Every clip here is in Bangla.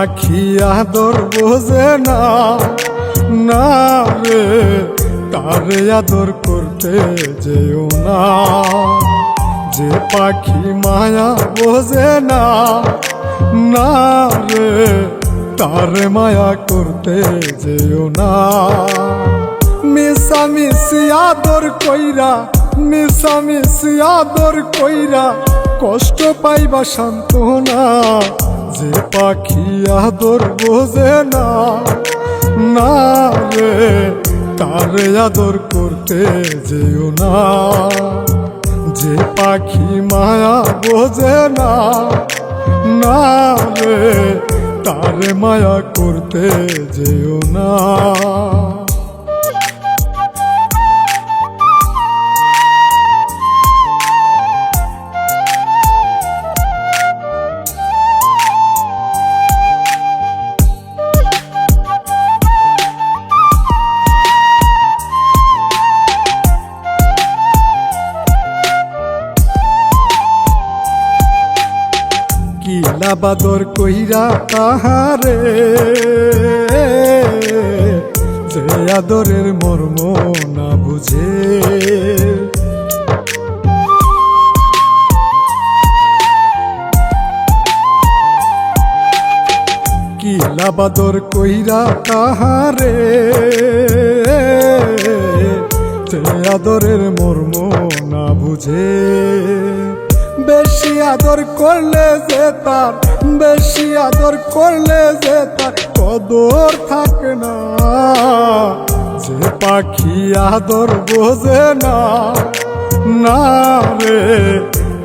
পাখি আদর বোঝে না, না রে তারে আদর করতে যেও না। যে পাখি মায়া বোঝে না, না রে তারে মায়া করতে যেও না। মিশামিশি আদর কইরা, মিশামিশি আদর কইরা কষ্ট পাইবা সান্ত্বনা। যে পাখি আদর বোঝে না, না রে তারে আদর করতে যেও না। যে পাখি মায়া বোঝে না, না রে তারে মায়া করতে যেও না। কিলা বাদর কইরা তাহারে, যে আদরের মর্ম না বুঝে। কিলা বাদর কইরা তাহারে, যে আদরের মর্ম না বুঝে। বেশি আদর করলে যে তার, বেশি আদর করলে যে তার কদর থাকে না। যে পাখি আদর বোঝে না, না রে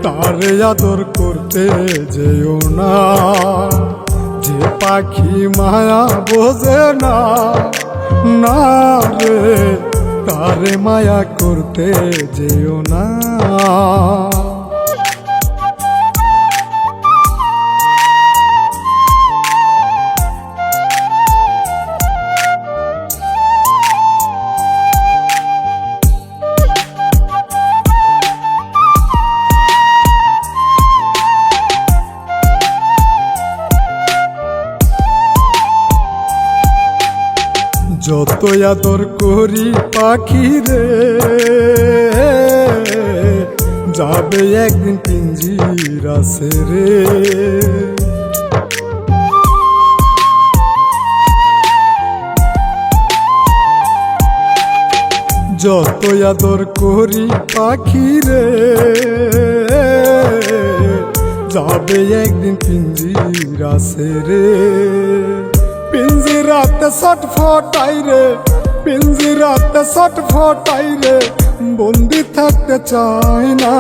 তারে আদর করতে যেও না। যে পাখি মায়া বোঝে না, না রে তারে মায়া করতে যেও না। যত আদর করি পাখি রে, যাবে একদিন পিঞ্জিরা ছেড়ে। যত আদর করি পাখি রে, যাবে একদিন পিঞ্জিরা ছেড়ে। পিঞ্জিরাতে ছটফটাই রে, পিঞ্জিরাতে ছটফটাই রে, বন্দি থাকতে চাই না।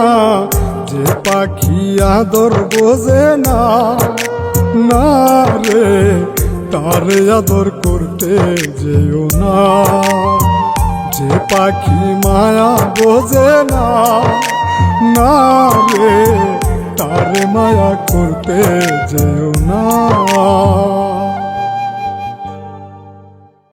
যে পাখি আদর বোঝে না, না রে তারে আদর করতে যেও না। যে পাখি মায়া বোঝে না, না রে তারে মায়া করতে যেও না।